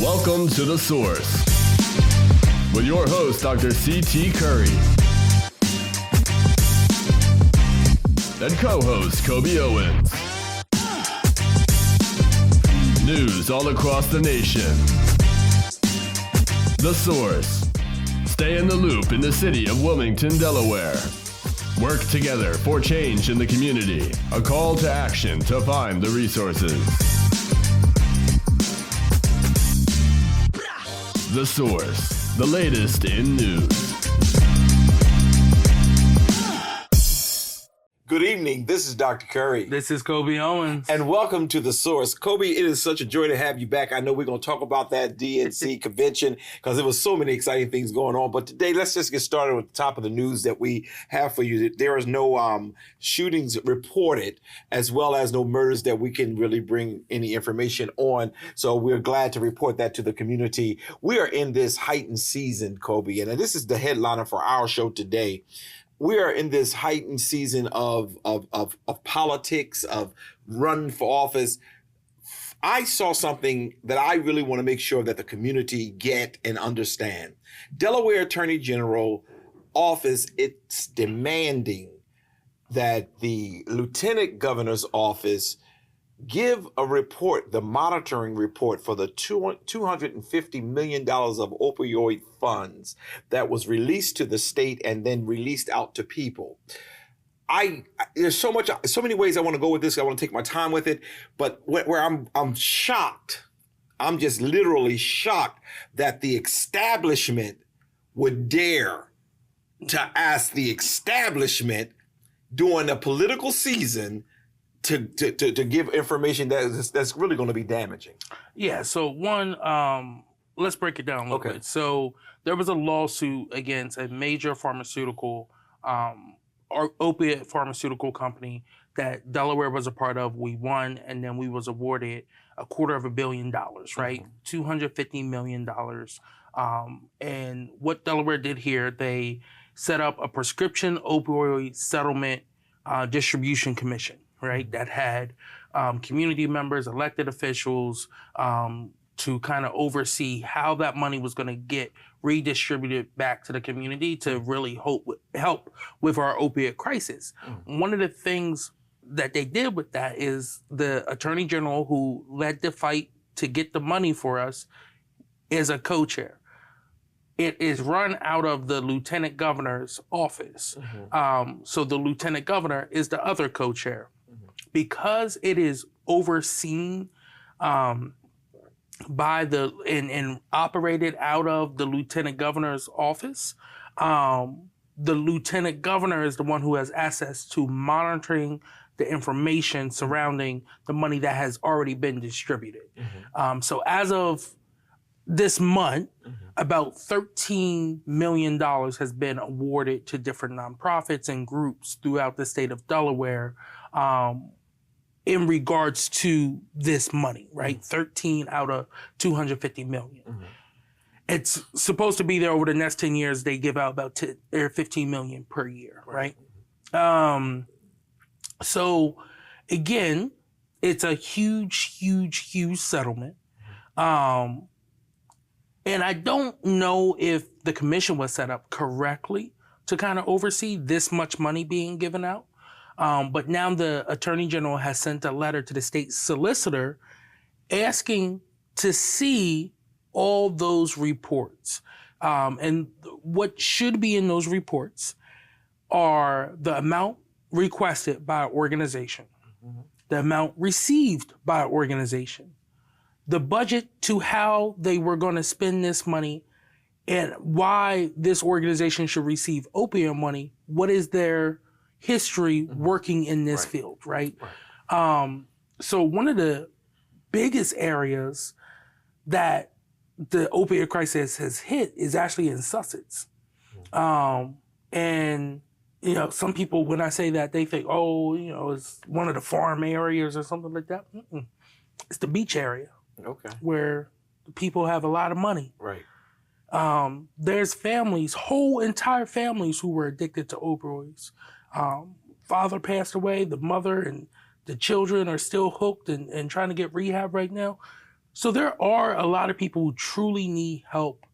Welcome to The Source with your host, Dr. C.T. Curry, and co-host Coby Owens. News all across the nation. The Source. Stay in the loop in the city of Wilmington, Delaware. Work together for change in the community. A call to action to find the resources. The Source, the latest in news. Good evening. This is Dr. Curry. This is Coby Owens. And welcome to The Source. Coby, it is such a joy to have you back. I know we're going to talk about that DNC convention because there was so many exciting things going on. But today, let's just get started with the top of the news that we have for you. There is no shootings reported, as well as no murders that we can really bring any information on. So we're glad to report that to the community. We are in this heightened season, Coby, and this is the headliner for our show today. We are in this heightened season of politics, of running for office. I saw something that I really want to make sure that the community get and understand. Delaware Attorney General office, it's demanding that the Lieutenant Governor's office give a report, the monitoring report for the $250 million of opioid funds that was released to the state and then released out to people. There's so many ways I want to go with this. I want to take my time with it, but where I'm shocked, I'm just literally shocked that the establishment would dare to ask the establishment during a political season to give information that's really going to be damaging. Yeah, so one, let's break it down a little bit. So there was a lawsuit against a major pharmaceutical, or opiate pharmaceutical company that Delaware was a part of. We won, and then we was awarded $250 million, right? $250 million. And what Delaware did here, they set up a prescription opioid settlement distribution commission, right, that had community members, elected officials to kind of oversee how that money was going to get redistributed back to the community to really help with our opiate crisis. One of the things that they did with that is the Attorney General who led the fight to get the money for us is a co-chair. It is run out of the Lieutenant Governor's office. So the Lieutenant Governor is the other co-chair. Because it is overseen by and operated out of the Lieutenant Governor's office, the Lieutenant Governor is the one who has access to monitoring the information surrounding the money that has already been distributed. So as of this month, about $13 million has been awarded to different nonprofits and groups throughout the state of Delaware in regards to this money, right? 13 out of 250 million. It's supposed to be there over the next 10 years. They give out about 15 million per year, right? So again, it's a huge settlement. And I don't know if the commission was set up correctly to kind of oversee this much money being given out. But now the Attorney General has sent a letter to the state solicitor asking to see all those reports. And what should be in those reports are the amount requested by an organization, the amount received by an organization, the budget to how they were going to spend this money, and why this organization should receive opioid money. What is their history working in this field, right? So one of the biggest areas that the opioid crisis has hit is actually in Sussex. And, you know, some people, when I say that, they think, oh, you know, it's one of the farm areas or something like that. It's the beach area. Where people have a lot of money. There's families, whole entire families who were addicted to opioids. Father passed away, the mother and the children are still hooked and trying to get rehab right now. So there are a lot of people who truly need help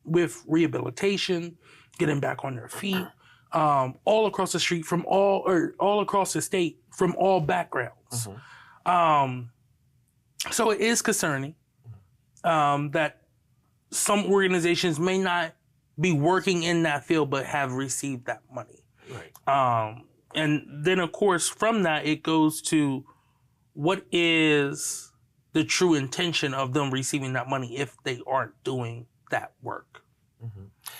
with rehabilitation, getting back on their feet, all across the street all across the state from all backgrounds. So it is concerning that some organizations may not be working in that field but have received that money. Right. And then, of course, from that, it goes to what is the true intention of them receiving that money if they aren't doing that work.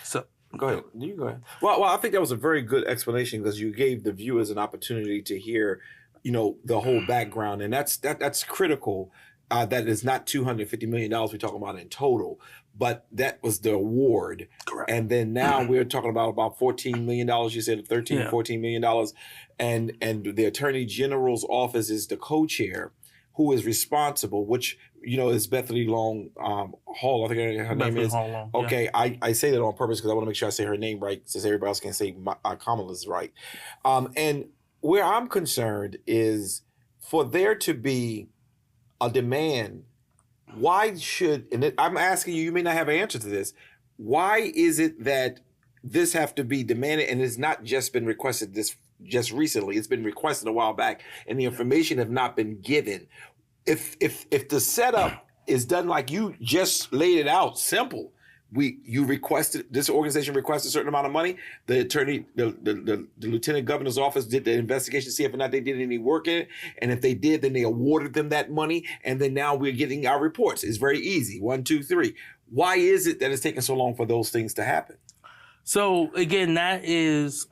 So go ahead. You go ahead. Well, I think that was a very good explanation because you gave the viewers an opportunity to hear, the whole background, and that's critical. That is not $250 million we're talking about in total, but that was the award. Correct. And then now we're talking about $14 million. You said $14 million. And the Attorney General's office is the co-chair who is responsible, which, is Bethany Long Hall. I think her name is. Long, okay, yeah. I say that on purpose because I want to make sure I say her name right since everybody else can say Kamala's right. And where I'm concerned is for there to be a demand, why should, and I'm asking you, you may not have an answer to this, why is it that this have to be demanded and it's not just been requested just recently, it's been requested a while back and the information have not been given? If the setup is done like you just laid it out, simple, this organization requested a certain amount of money. The attorney, the lieutenant governor's office did the investigation to see if or not they did any work in it. And if they did, then they awarded them that money. And then now we're getting our reports. It's very easy. 1, 2, 3. Why is it that it's taking so long for those things to happen? So again, that is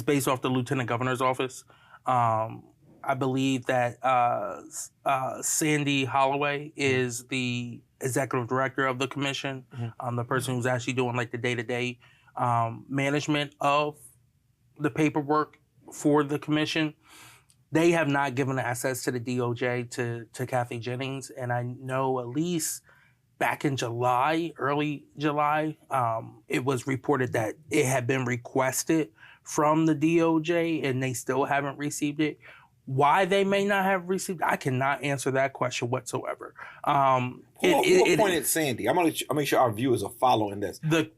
based off the lieutenant governor's office. I believe that Sandy Holloway is the executive director of the commission, the person who's actually doing like the day-to-day management of the paperwork for the commission. They have not given access to the DOJ to Kathy Jennings, and I know at least back in July, early July, it was reported that it had been requested from the DOJ and they still haven't received it. Why they may not have received, I cannot answer that question whatsoever. Who appointed Sandy? I'm going to make sure our viewers are following this. The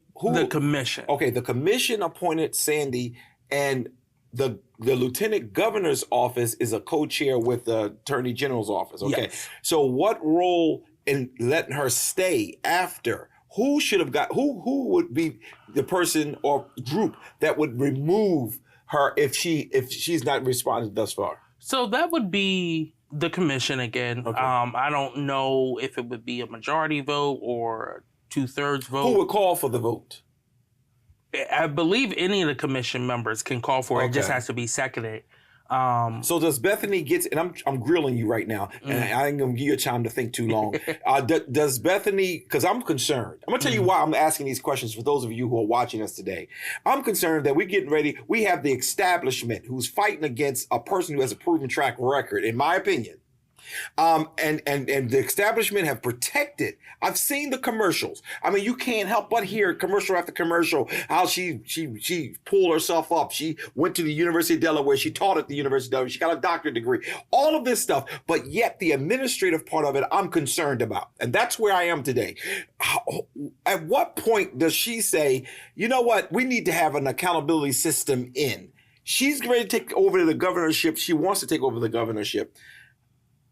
commission. Okay, the commission appointed Sandy, and the lieutenant governor's office is a co-chair with the attorney general's office. Okay, yes. So what role in letting her stay after? Who should have got? Who would be the person or group that would remove her if she's not responded thus far? So that would be the commission again. Okay. I don't know if it would be a majority vote or 2/3 vote. Who would call for the vote? I believe any of the commission members can call for it. It just has to be seconded. So does Bethany get? And I'm grilling you right now, and I ain't gonna give you a time to think too long. Does Bethany? Because I'm concerned. I'm gonna tell you why I'm asking these questions for those of you who are watching us today. I'm concerned that we're getting ready. We have the establishment who's fighting against a person who has a proven track record, in my opinion. And the establishment have protected. I've seen the commercials. I mean, you can't help but hear commercial after commercial how she pulled herself up. She went to the University of Delaware. She taught at the University of Delaware. She got a doctorate degree. All of this stuff, but yet the administrative part of it, I'm concerned about, and that's where I am today. At what point does she say, you know what, we need to have an accountability system in? She's ready to take over the governorship. She wants to take over the governorship.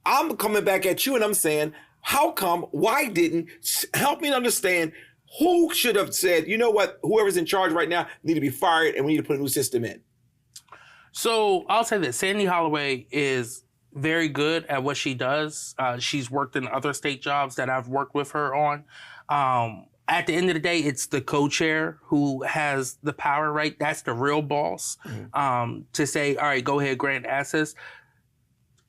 I'm coming back at you and I'm saying, how come, why didn't, help me understand who should have said, you know what, whoever's in charge right now need to be fired and we need to put a new system in. So I'll say that Sandy Holloway is very good at what she does. She's worked in other state jobs that I've worked with her on. At the end of the day, it's the co-chair who has the power, right? That's the real boss to say, all right, go ahead, grant access.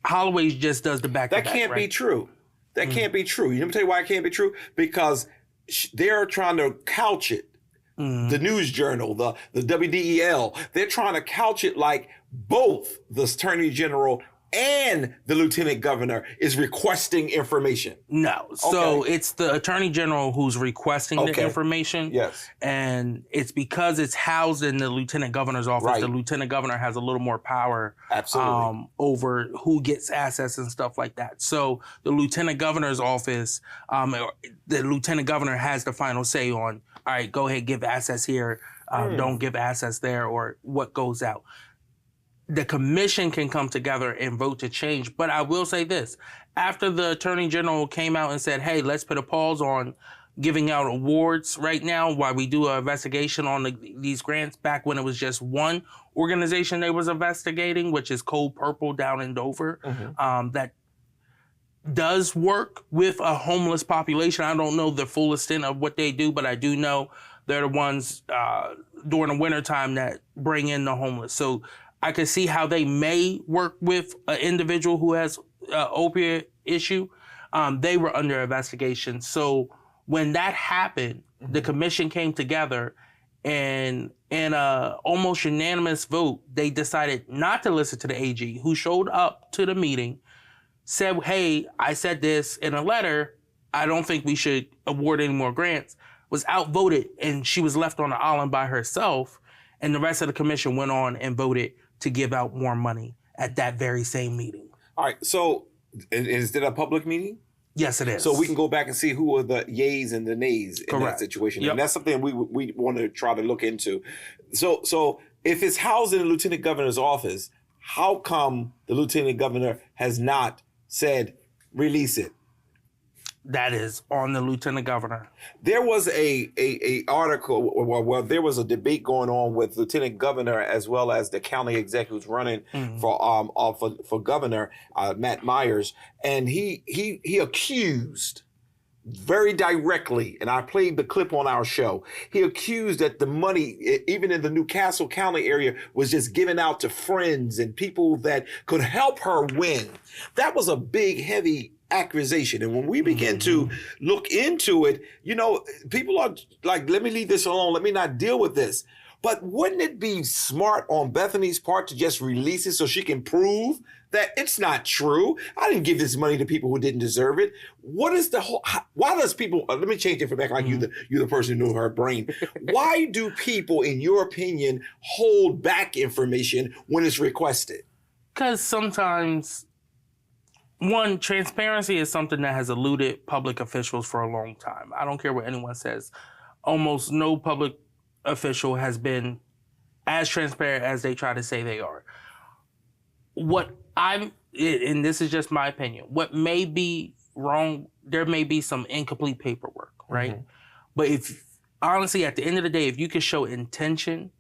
Holloway just does the back-to-back. That can't right? be true. That can't be true. You know, tell you why it can't be true? Because they're trying to couch it. The News Journal, the WDEL, they're trying to couch it like both the Attorney General and the lieutenant governor is requesting information. No. So it's the attorney general who's requesting the information. Yes. And it's because it's housed in the lieutenant governor's office. Right. The lieutenant governor has a little more power over who gets access and stuff like that. So the lieutenant governor's office, the lieutenant governor has the final say on, all right, go ahead, give access here. Don't give access there, or what goes out. The commission can come together and vote to change. But I will say this. After the attorney general came out and said, hey, let's put a pause on giving out awards right now while we do an investigation on these grants, back when it was just one organization they was investigating, which is Cold Purple down in Dover, that does work with a homeless population. I don't know the full extent of what they do, but I do know they're the ones during the wintertime that bring in the homeless. So I could see how they may work with an individual who has an opioid issue. They were under investigation. So when that happened, the commission came together, and in a almost unanimous vote, they decided not to listen to the AG, who showed up to the meeting, said, hey, I said this in a letter. I don't think we should award any more grants. Was outvoted, and she was left on the island by herself. And the rest of the commission went on and voted to give out more money at that very same meeting. All right. So is it a public meeting? Yes, it is. So we can go back and see who are the yays and the nays in that situation. Yep. And that's something we want to try to look into. So if it's housed in the lieutenant governor's office, how come the lieutenant governor has not said release it? That is on the lieutenant governor. There was a article, well, there was a debate going on with lieutenant governor as well as the county executives running for governor, Matt Myers, and he accused very directly, and I played the clip on our show. He accused that the money, even in the New Castle County area, was just given out to friends and people that could help her win. That was a big, heavy accusation. And when we begin to look into it, people are like, let me leave this alone. Let me not deal with this. But wouldn't it be smart on Bethany's part to just release it so she can prove that it's not true? I didn't give this money to people who didn't deserve it. What is the whole, why does people, let me change it for back like you're the person who knew her brain. Why do people, in your opinion, hold back information when it's requested? Because sometimes, one, transparency is something that has eluded public officials for a long time. I don't care what anyone says. Almost no public official has been as transparent as they try to say they are. And this is just my opinion, what may be wrong, there may be some incomplete paperwork, right? But if, honestly, at the end of the day, if you can show intention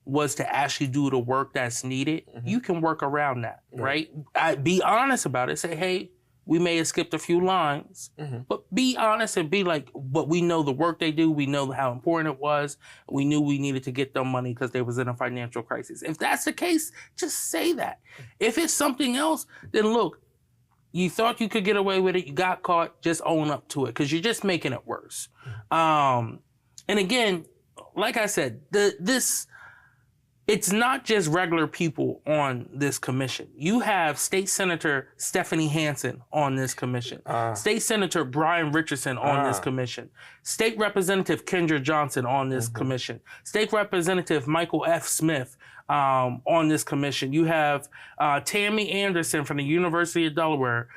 was to actually do the work that's needed, you can work around that, right? Be honest about it. Say, hey, we may have skipped a few lines, but be honest and be like, but we know the work they do. We know how important it was. We knew we needed to get them money because they was in a financial crisis. If that's the case, just say that. If it's something else, then look, you thought you could get away with it. You got caught. Just own up to it, because you're just making it worse. And again, like I said, it's not just regular people on this commission. You have State Senator Stephanie Hansen on this commission. State Senator Brian Richardson on this commission. State Representative Kendra Johnson on this commission. State Representative Michael F. Smith on this commission. You have Tammy Anderson from the University of Delaware.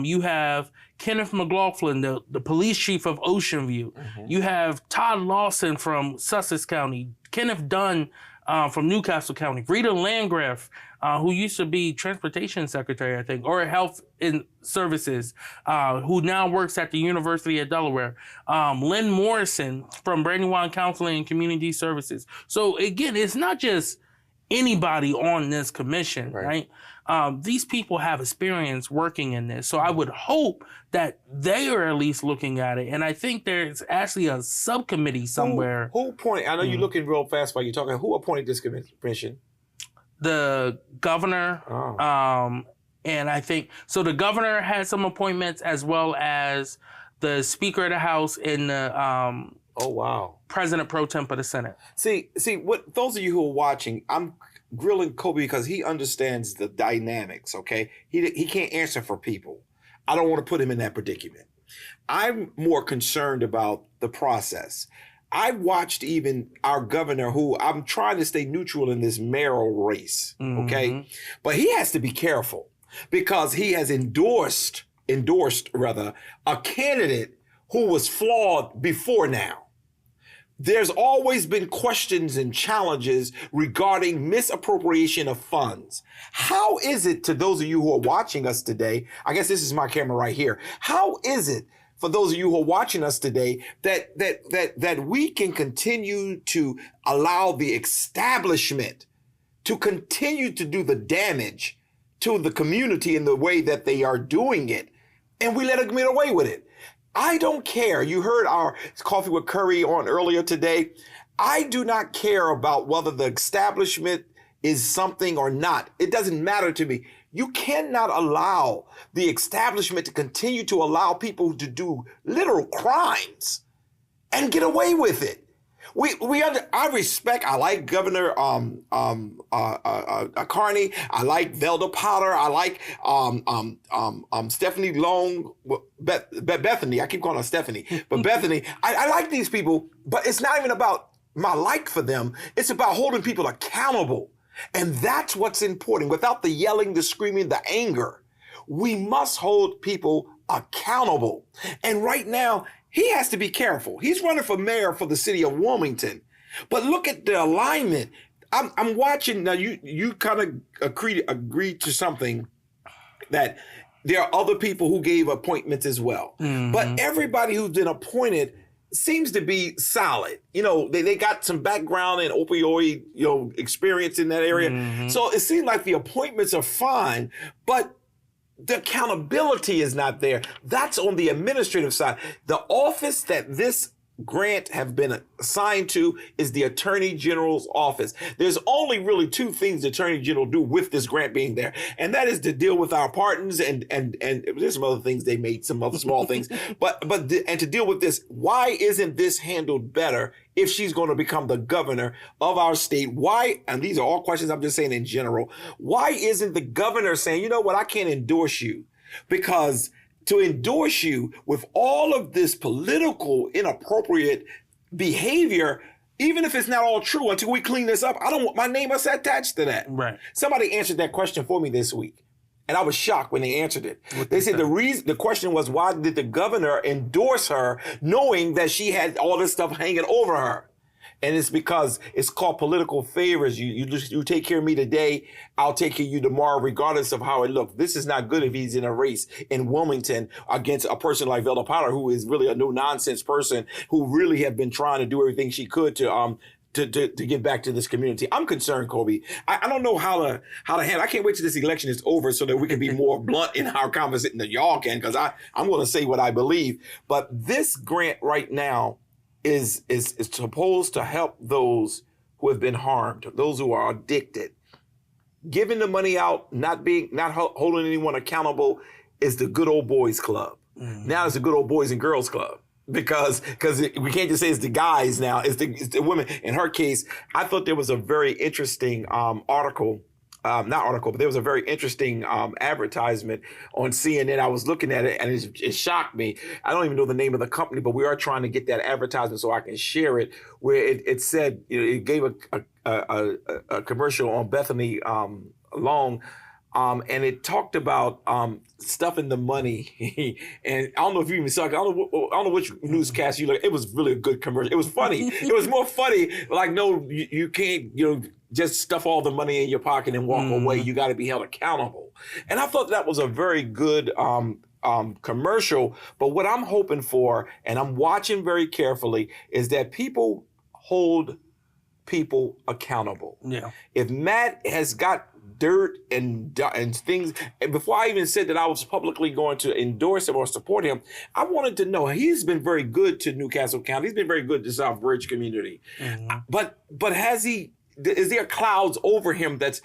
You have Kenneth McLaughlin, the police chief of Ocean View. You have Todd Lawson from Sussex County. Kenneth Dunn from Newcastle County. Rita Landgraf, who used to be transportation secretary, I think, or health and services, who now works at the University of Delaware. Lynn Morrison from Brandywine Counseling and Community Services. So again, it's not just anybody on this commission, right? These people have experience working in this. So I would hope that they are at least looking at it. And I think there's actually a subcommittee somewhere. Who appointed, I know you're looking real fast while you're talking, who appointed this commission? The governor. And I think, so the governor had some appointments, as well as the Speaker of the House and the President Pro Tem of the Senate. See, what those of you who are watching, grilling Coby because he understands the dynamics, okay? He can't answer for people. I don't want to put him in that predicament. I'm more concerned about the process. I watched even our governor, who I'm trying to stay neutral in this mayoral race, okay? But he has to be careful because he has endorsed a candidate who was flawed before now. There's always been questions and challenges regarding misappropriation of funds. How is it, to those of you who are watching us today, I guess this is my camera right here. How is it, for those of you who are watching us today, that we can continue to allow the establishment to continue to do the damage to the community in the way that they are doing it, and we let them get away with it? I don't care. You heard our Coffee with Curry on earlier today. I do not care about whether the establishment is something or not. It doesn't matter to me. You cannot allow the establishment to continue to allow people to do literal crimes and get away with it. I like Governor Carney. I like Velda Potter. I like Stephanie Long, Bethany. I keep calling her Stephanie, but Bethany. I like these people, but it's not even about my like for them. It's about holding people accountable. And that's what's important. Without the yelling, the screaming, the anger, we must hold people accountable. And right now, he has to be careful. He's running for mayor for the city of Wilmington. But look at the alignment. I'm watching now. You kind of agreed to something that there are other people who gave appointments as well. But everybody who's been appointed seems to be solid. You know, they got some background in opioid, experience in that area. So it seems like the appointments are fine, but the accountability is not there. That's on the administrative side. The office that this grant have been assigned to is the Attorney General's office. There's only really two things the Attorney General do with this grant being there, and that is to deal with our pardons and there's some other things they made, some other small things, but to deal with this. Why isn't this handled better if she's going to become the governor of our state? Why, and these are all questions I'm just saying in general, why isn't the governor saying, you know what, I can't endorse you? Because to endorse you with all of this political inappropriate behavior, even if it's not all true, until we clean this up, I don't want my name attached to that. Right. Somebody answered that question for me this week, and I was shocked when they answered it. They said the question was, why did the governor endorse her knowing that she had all this stuff hanging over her? And it's because it's called political favors. You take care of me today, I'll take care of you tomorrow, regardless of how it looks. This is not good if he's in a race in Wilmington against a person like Velda Potter, who is really a no-nonsense person who really have been trying to do everything she could to give back to this community. I'm concerned, Coby. I don't know how to handle. I can't wait till this election is over so that we can be more blunt in our conversation than y'all can, because I'm going to say what I believe. But this grant right now is supposed to help those who have been harmed, those who are addicted. Giving the money out, not holding anyone accountable, is the good old boys club. Now it's the good old boys and girls club, because we can't just say it's the guys now. It's the women. In her case, I thought there was a very interesting but there was a very interesting advertisement on CNN. I was looking at it and it shocked me. I don't even know the name of the company, but we are trying to get that advertisement so I can share it, where it said, it gave a commercial on Bethany Long, and it talked about stuffing the money. And I don't know if you even saw it. I don't know which newscast you look. It was really a good commercial. It was funny. It was more funny. Like, no, you can't, just stuff all the money in your pocket and walk away. You got to be held accountable. And I thought that was a very good commercial. But what I'm hoping for, and I'm watching very carefully, is that people hold people accountable. Yeah. If Matt has got dirt and things, and before I even said that I was publicly going to endorse him or support him, I wanted to know, he's been very good to Newcastle County. He's been very good to South Bridge community. But is there clouds over him that's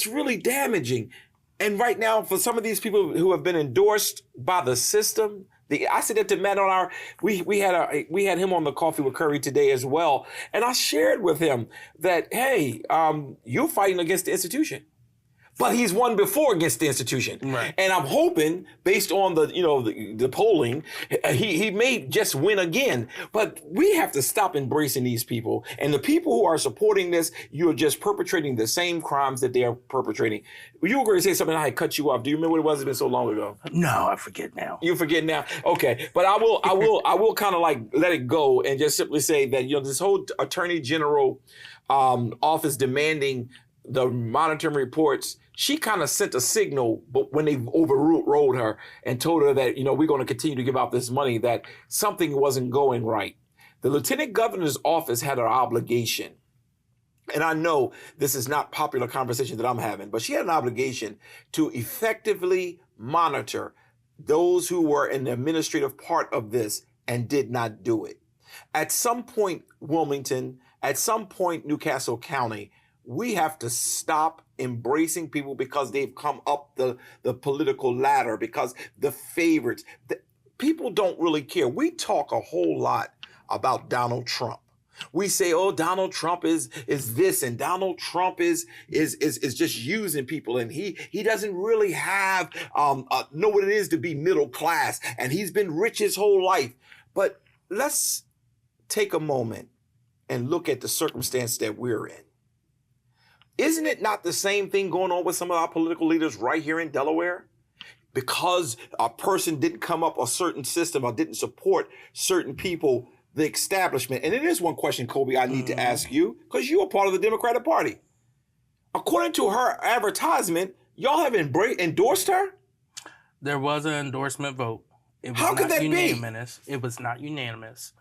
really damaging? And right now, for some of these people who have been endorsed by the system, I said that to Matt on we had him on the Coffee with Curry today as well, and I shared with him that, hey, you're fighting against the institution. But he's won before against the institution. Right. And I'm hoping, based on the polling, he may just win again. But we have to stop embracing these people. And the people who are supporting this, you're just perpetrating the same crimes that they are perpetrating. You were going to say something, I had cut you off. Do you remember what it was? It's been so long ago. No, I forget now. You forget now? Okay. But I will kind of like let it go and just simply say that, this whole Attorney General office demanding the monitoring reports, she kind of sent a signal, but when they overruled her and told her that, we're going to continue to give out this money, that something wasn't going right. The Lieutenant Governor's office had an obligation. And I know this is not popular conversation that I'm having, but she had an obligation to effectively monitor those who were in the administrative part of this and did not do it. At some point, Wilmington, at some point, Newcastle County, we have to stop embracing people because they've come up the political ladder, because the favorites. People don't really care. We talk a whole lot about Donald Trump. We say, oh, Donald Trump is this, and Donald Trump is just using people, and he doesn't really have know what it is to be middle class, and he's been rich his whole life. But let's take a moment and look at the circumstance that we're in. Isn't it not the same thing going on with some of our political leaders right here in Delaware? Because a person didn't come up a certain system or didn't support certain people, the establishment. And it is one question, Coby, I need to ask you, because you are part of the Democratic Party. According to her advertisement, y'all have endorsed her? There was an endorsement vote. It was How could that unanimous. It was not unanimous.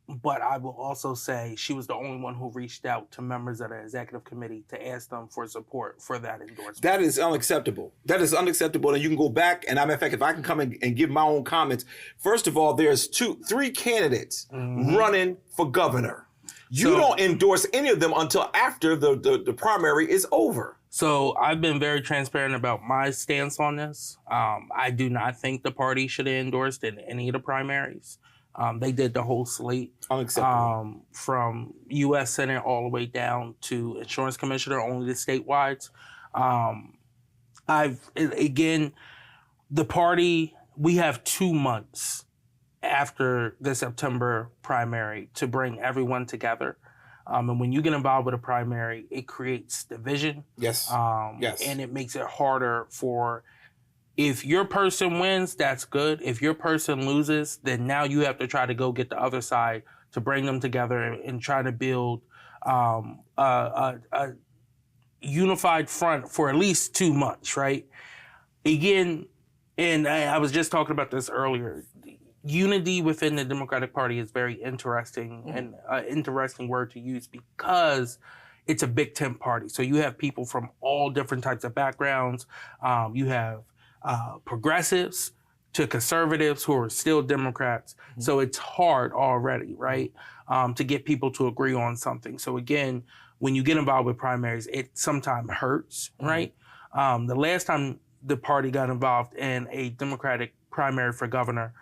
But I will also say she was the only one who reached out to members of the executive committee to ask them for support for that endorsement. That is unacceptable. That is unacceptable. And you can go back, and in fact, if I can come and give my own comments. First of all, there's three candidates running for governor. You don't endorse any of them until after the primary is over. So I've been very transparent about my stance on this. I do not think the party should have endorsed in any of the primaries. They did the whole slate. Unacceptable. From U.S. Senate all the way down to insurance commissioner, only the statewide. The party, we have 2 months after the September primary to bring everyone together. And when you get involved with a primary, it creates division. Yes. Yes. And it makes it harder for, if your person wins, that's good. If your person loses, then now you have to try to go get the other side to bring them together and try to build a unified front for at least 2 months, right? Again, and I was just talking about this earlier, unity within the Democratic Party is very interesting and an interesting word to use because it's a big tent party. So you have people from all different types of backgrounds. You have progressives to conservatives who are still Democrats. So it's hard already, right, to get people to agree on something. So again, when you get involved with primaries, it sometimes hurts, right? The last time the party got involved in a Democratic primary for governor,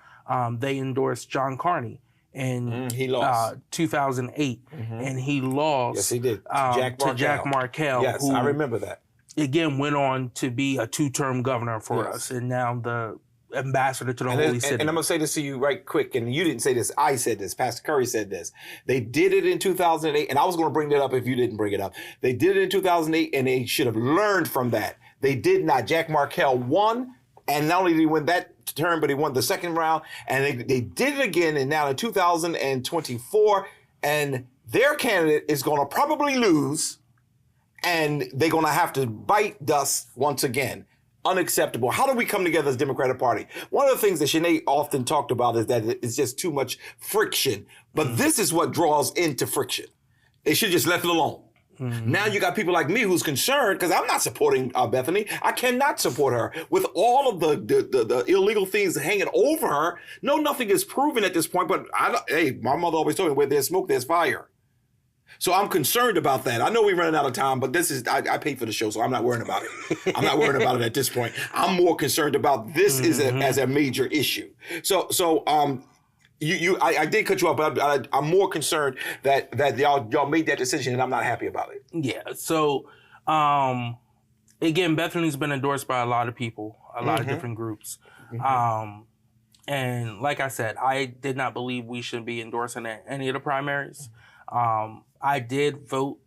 they endorsed John Carney in he lost. 2008, and he lost. Yes, he did. To Jack Markell. Yes, who, I remember that. Again, went on to be a 2-term governor for us, and now the ambassador to the Holy City. And I'm going to say this to you right quick, and you didn't say this, I said this, Pastor Curry said this. They did it in 2008, and I was going to bring that up if you didn't bring it up. They did it in 2008, and they should have learned from that. They did not. Jack Markell won, and not only did he win that term, but he won the second round, and they did it again, and now in 2024, and their candidate is going to probably lose, and they're going to have to bite dust once again. Unacceptable. How do we come together as Democratic Party? One of the things that Sinead often talked about is that it's just too much friction. But this is what draws into friction. They should just left it alone. Now you got people like me who's concerned because I'm not supporting Bethany. I cannot support her with all of the illegal things hanging over her. No, nothing is proven at this point. But hey, my mother always told me, where there's smoke, there's fire. So I'm concerned about that. I know we're running out of time, but this is I paid for the show, so I'm not worrying about it. I'm not worrying about it at this point. I'm more concerned about this as a major issue. I did cut you off, but I'm more concerned that y'all made that decision, and I'm not happy about it. Yeah. So again, Bethany's been endorsed by a lot of people, a lot of different groups. And like I said, I did not believe we should be endorsing any of the primaries. I did vote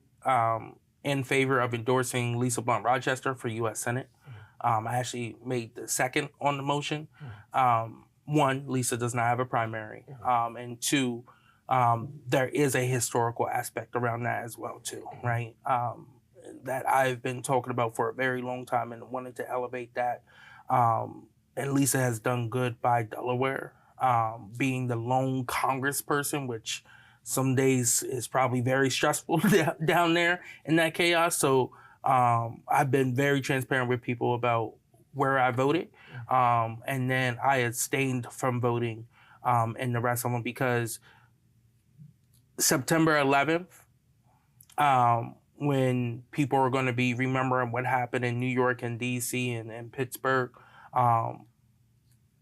in favor of endorsing Lisa Blunt Rochester for U.S. Senate. I actually made the second on the motion. One, Lisa does not have a primary. And two, there is a historical aspect around that as well, too, right? That I've been talking about for a very long time and wanted to elevate that. And Lisa has done good by Delaware, being the lone congressperson, which some days is probably very stressful down there in that chaos. So I've been very transparent with people about where I voted. And then I abstained from voting in the rest of them because September 11th, when people are going to be remembering what happened in New York and D.C. and Pittsburgh, I'm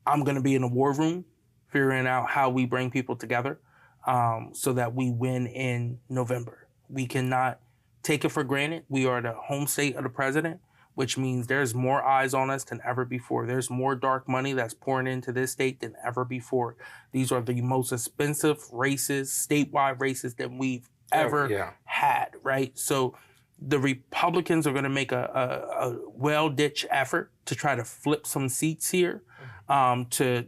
going to be in the war room figuring out how we bring people together so that we win in November. We cannot take it for granted. We are the home state of the president, which means there's more eyes on us than ever before. There's more dark money that's pouring into this state than ever before. These are the most expensive races, statewide races that we've ever had, right? So the Republicans are going to make a well-ditched effort to try to flip some seats here to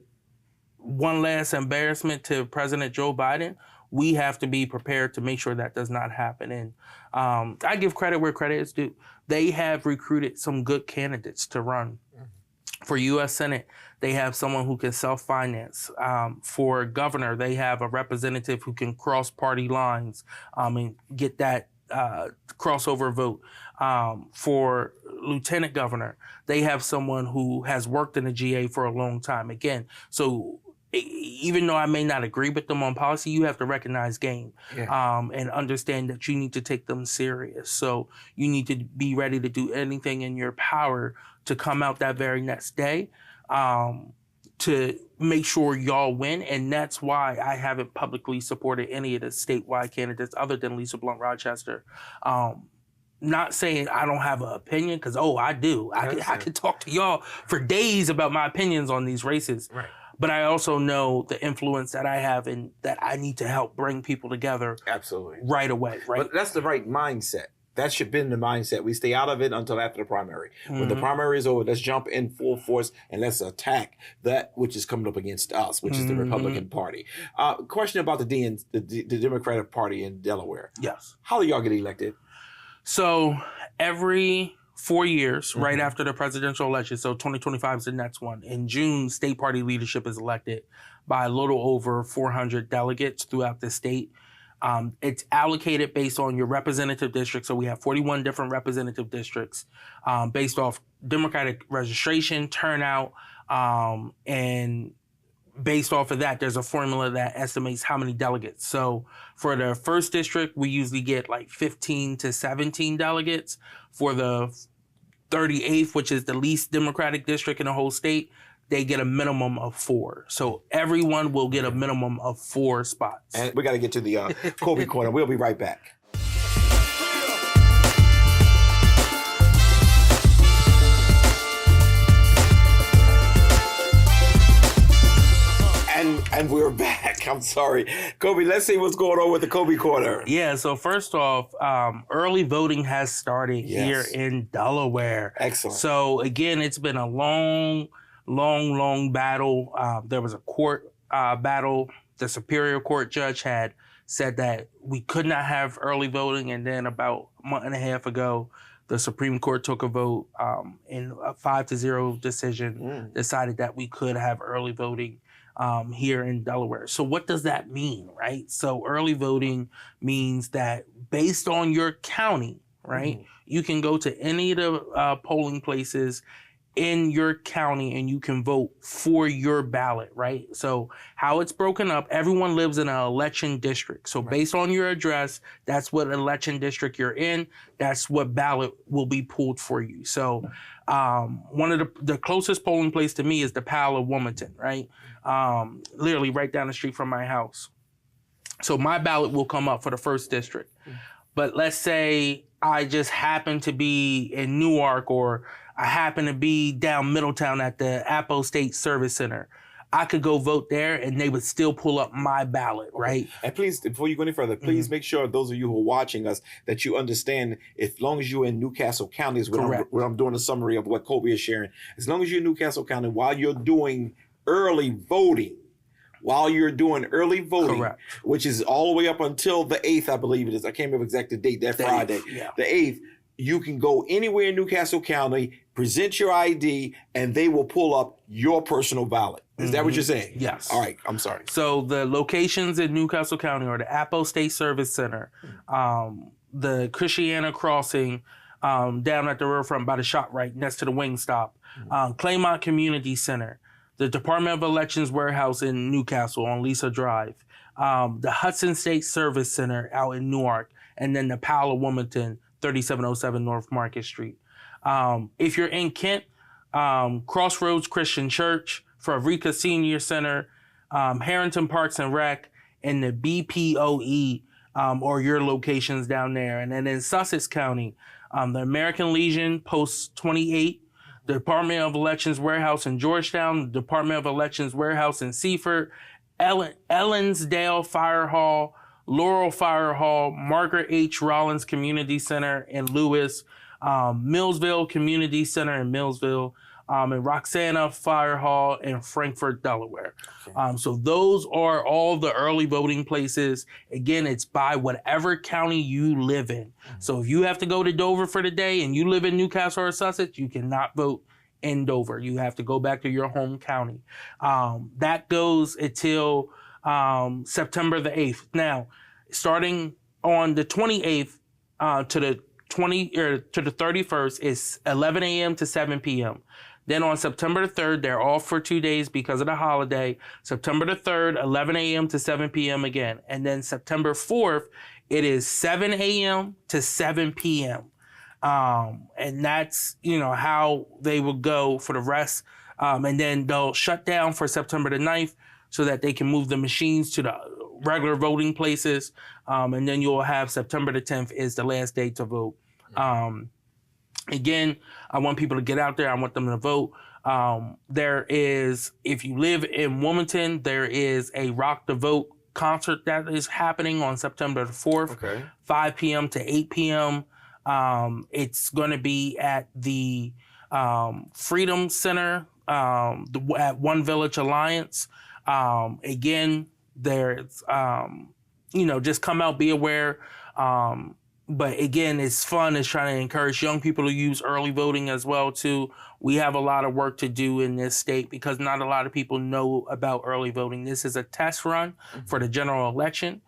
one last embarrassment to President Joe Biden. We have to be prepared to make sure that does not happen. And I give credit where credit is due. They have recruited some good candidates to run. For U.S. Senate, they have someone who can self-finance. For governor, they have a representative who can cross party lines and get that crossover vote. For lieutenant governor, they have someone who has worked in the GA for a long time. Again, so even though I may not agree with them on policy, you have to recognize game and understand that you need to take them serious. So you need to be ready to do anything in your power to come out that very next day to make sure y'all win. And that's why I haven't publicly supported any of the statewide candidates other than Lisa Blunt Rochester. Not saying I don't have an opinion, because, I do. I could talk to y'all for days about my opinions on these races. Right. But I also know the influence that I have and that I need to help bring people together right away. Right. But that's the right mindset. That should be the mindset. We stay out of it until after the primary. When the primary is over, let's jump in full force and let's attack that which is coming up against us, which is the Republican Party. Question about the Democratic Party in Delaware. Yes. How do y'all get elected? So every 4 years, right after the presidential election, so 2025 is the next one. In June, state party leadership is elected by a little over 400 delegates throughout the state. It's allocated based on your representative district. So we have 41 different representative districts based off Democratic registration, turnout, and based off of that, there's a formula that estimates how many delegates. So for the first district, we usually get like 15 to 17 delegates. For the 38th, which is the least Democratic district in the whole state, they get a minimum of 4. So everyone will get a minimum of 4 spots. And we got to get to the Coby corner. We'll be right back. And we're back. I'm sorry. Coby, let's see what's going on with the Coby corner. Yeah, so first off, early voting has started here in Delaware. Excellent. So again, it's been a long battle. There was a court battle. The Superior Court judge had said that we could not have early voting, and then about a month and a half ago, the Supreme Court took a vote in a 5-0 decision, decided that we could have early voting here in Delaware. So what does that mean, right? So early voting means that based on your county, right, you can go to any of the polling places in your county and you can vote for your ballot, right? So how it's broken up, everyone lives in an election district. So based on your address, that's what election district you're in. That's what ballot will be pulled for you. So one of the closest polling place to me is the Pal of Wilmington, right? Literally right down the street from my house. So my ballot will come up for the first district. But let's say I just happen to be in Newark, or I happen to be down Middletown at the Apo State Service Center. I could go vote there and they would still pull up my ballot, right? And please, before you go any further, please make sure those of you who are watching us that you understand, as long as you're in Newcastle County, is when I'm doing a summary of what Coby is sharing. As long as you're in Newcastle County, while you're doing early voting, Correct. which is all the way up until the 8th, I believe it is. I can't remember exactly the date, that Friday. The 8th, you can go anywhere in Newcastle County, present your ID, and they will pull up your personal ballot. Is that what you're saying? Yes. All right, I'm sorry. So the locations in Newcastle County are the Apo State Service Center, the Christiana Crossing, down at the riverfront by the ShopRite next to the Wingstop, Claymont Community Center, the Department of Elections Warehouse in Newcastle on Lisa Drive, the Hudson State Service Center out in Newark, and then the Pal of Wilmington, 3707 North Market Street. If you're in Kent, Crossroads Christian Church, Favrika Senior Center, Harrington Parks and Rec, and the BPOE, or your locations down there. And then in Sussex County, the American Legion, Post 28, the Department of Elections Warehouse in Georgetown, the Department of Elections Warehouse in Seaford, Ellensdale Fire Hall, Laurel Fire Hall, Margaret H. Rollins Community Center in Lewis, Millsville Community Center in Millsville, and Roxana Fire Hall in Frankfort, Delaware. Okay. So those are all the early voting places. Again, it's by whatever county you live in. So if you have to go to Dover for the day and you live in Newcastle or Sussex, you cannot vote in Dover. You have to go back to your home county. That goes until September the 8th. Now, starting on the 28th to the 31st is 11 a.m. to 7 p.m. Then on September the 3rd, they're off for 2 days because of the holiday. September the 3rd, 11 a.m. to 7 p.m. again. And then September 4th, it is 7 a.m. to 7 p.m. And that's, how they will go for the rest. And then they'll shut down for September the 9th so that they can move the machines to the regular voting places. And then you'll have September the 10th is the last day to vote. Again, I want people to get out there. I want them to vote. There is, if you live in Wilmington, there is a Rock the Vote concert that is happening on September the 4th, 5 p.m. to 8 p.m. It's going to be at the Freedom Center at One Village Alliance. Again, there's, just come out, be aware. But again, it's fun. It's trying to encourage young people to use early voting as well, too. We have a lot of work to do in this state because not a lot of people know about early voting. This is a test run for the general election.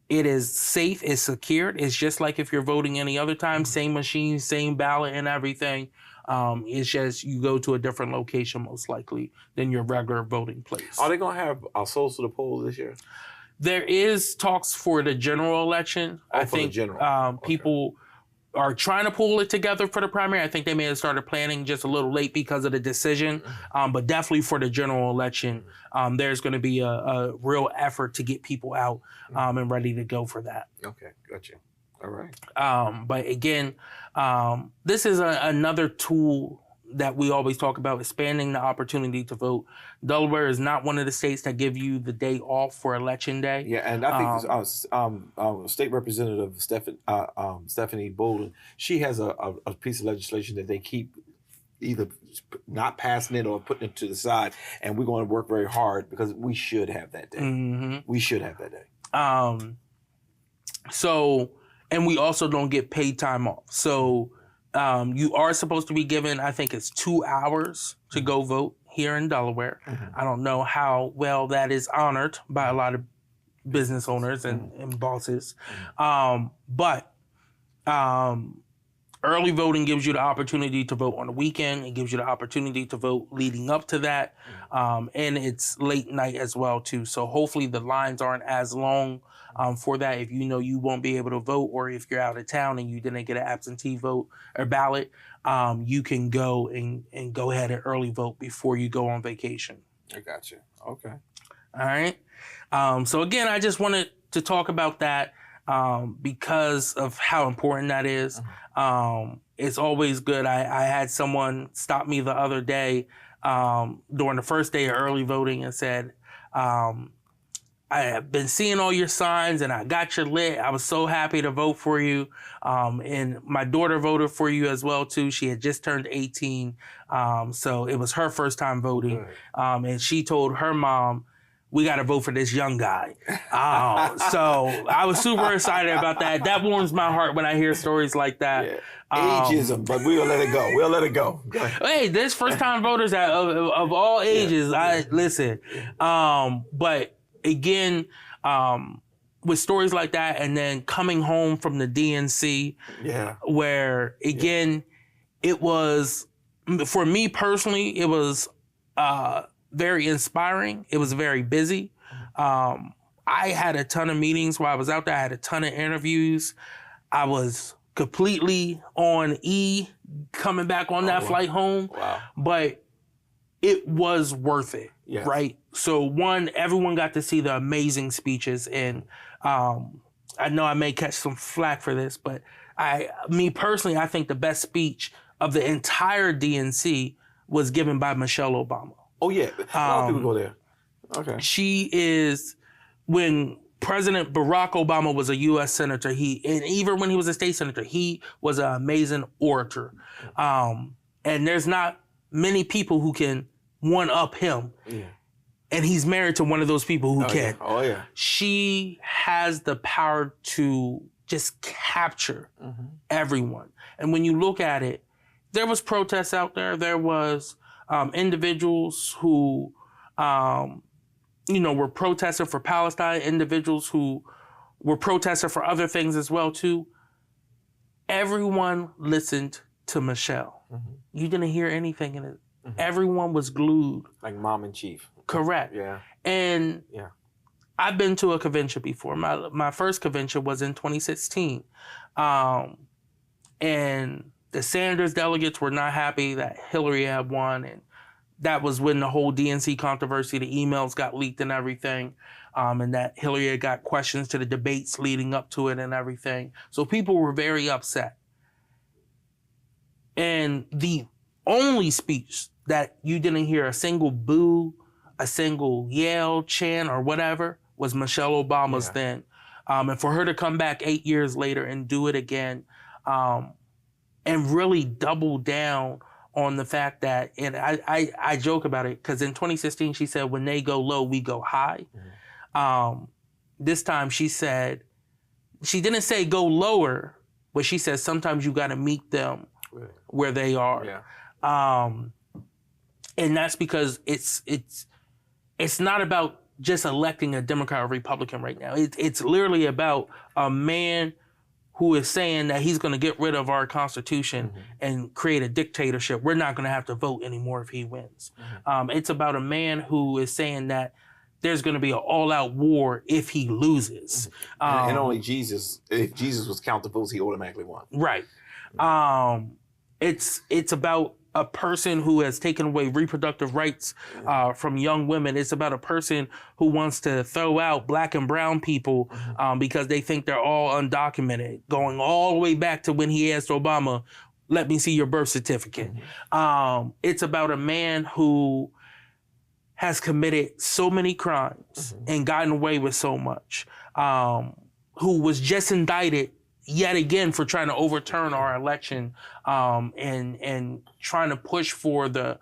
It is safe. It's secured. It's just like if you're voting any other time, same machine, same ballot and everything. It's just you go to a different location most likely than your regular voting place. Are they going to have our souls to the polls this year? There is talks for the general election. I think people are trying to pull it together for the primary. I think they may have started planning just a little late because of the decision. But definitely for the general election, there's going to be a real effort to get people out and ready to go for that. Okay, gotcha. All right. But again, this is another tool that we always talk about, expanding the opportunity to vote. Delaware is not one of the states that give you the day off for election day. Yeah, and I think State Representative Stephanie Bolden, she has a piece of legislation that they keep either not passing it or putting it to the side, and we're going to work very hard because we should have that day. We should have that day. So, and we also don't get paid time off. So, you are supposed to be given, I think it's 2 hours to go vote here in Delaware. I don't know how well that is honored by a lot of business owners and bosses. But early voting gives you the opportunity to vote on the weekend. It gives you the opportunity to vote leading up to that. And it's late night as well, too. So hopefully the lines aren't as long for that. If you know you won't be able to vote, or if you're out of town and you didn't get an absentee vote or ballot, you can go and go ahead and early vote before you go on vacation. I got you. Okay. All right. So again, I just wanted to talk about that because of how important that is. It's always good. I had someone stop me the other day during the first day of early voting and said, I have been seeing all your signs and I got your lit. I was so happy to vote for you. And my daughter voted for you as well, too. She had just turned 18. So it was her first time voting. And she told her mom, we got to vote for this young guy. So I was super excited about that. That warms my heart when I hear stories like that. Yeah. Ageism, but we'll let it go. We'll let it go. Go ahead. Hey, there's first time voters of all ages. I listen. But again, with stories like that, and then coming home from the DNC, where again, it was, for me personally, it was very inspiring. It was very busy. I had a ton of meetings while I was out there. I had a ton of interviews. I was completely on E coming back on that flight home. Wow. But it was worth it, right? So one, everyone got to see the amazing speeches, and I know I may catch some flack for this, but me personally, I think the best speech of the entire DNC was given by Michelle Obama. Oh yeah, a lot of people go there. Okay. She is, when President Barack Obama was a U.S. senator, and even when he was a state senator, he was an amazing orator. And there's not many people who can one-up him. Yeah. And he's married to one of those people who can. Yeah. Oh, yeah. She has the power to just capture everyone. And when you look at it, there was protests out there. There was individuals who, were protesting for Palestine, individuals who were protesting for other things as well, too. Everyone listened to Michelle. You didn't hear anything in it. Everyone was glued. Like mom in chief. Correct. Yeah. And I've been to a convention before. My first convention was in 2016. And the Sanders delegates were not happy that Hillary had won. And that was when the whole DNC controversy, the emails got leaked and everything. And that Hillary had got questions to the debates leading up to it and everything. So people were very upset. And the only speech that you didn't hear a single boo, a single yell, chant, or whatever was Michelle Obama's then. And for her to come back 8 years later and do it again, and really double down on the fact that, and I joke about it, because in 2016 she said, when they go low, we go high. This time she said, she didn't say go lower, but she said sometimes you got to meet them where they are. And that's because it's not about just electing a Democrat or Republican right now. It's literally about a man who is saying that he's going to get rid of our Constitution and create a dictatorship. We're not going to have to vote anymore if he wins. It's about a man who is saying that there's going to be an all-out war if he loses. And only Jesus, if Jesus was count the votes, he automatically won. Right. It's about a person who has taken away reproductive rights from young women. It's about a person who wants to throw out black and brown people because they think they're all undocumented, going all the way back to when he asked Obama, let me see your birth certificate. It's about a man who has committed so many crimes and gotten away with so much, who was just indicted yet again for trying to overturn our election and trying to push for the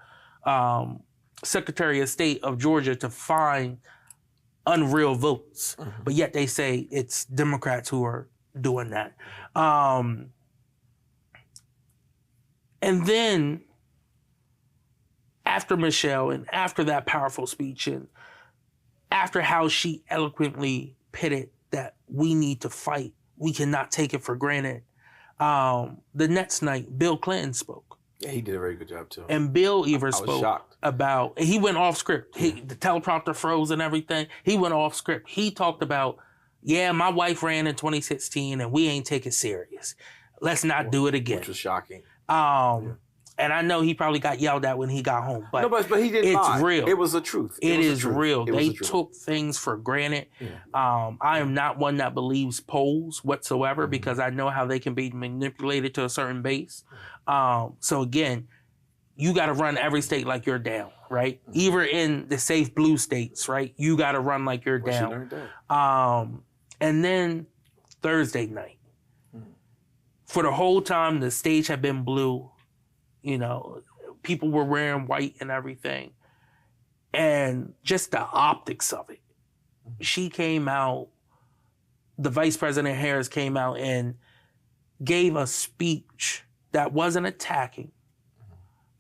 Secretary of State of Georgia to find unreal votes. But yet they say it's Democrats who are doing that. And then after Michelle and after that powerful speech and after how she eloquently pitted that we need to fight, we cannot take it for granted. The next night, Bill Clinton spoke. Yeah, he did a very good job too. And Bill even was spoke shocked. about, he went off script. The teleprompter froze and everything. He went off script. He talked about, yeah, my wife ran in 2016 and we ain't take it serious. Let's not do it again. Which was shocking. And I know he probably got yelled at when he got home, but, no, but he didn't lie. It's real. It was the truth. It is real. They took things for granted. Yeah. I am not one that believes polls whatsoever because I know how they can be manipulated to a certain base. So again, you got to run every state like you're down, right? Even in the safe blue states, right? You got to run like you're down. She learned that. And then Thursday night, for the whole time the stage had been blue. You know, people were wearing white and everything. And just the optics of it. She came out, the Vice President Harris came out and gave a speech that wasn't attacking,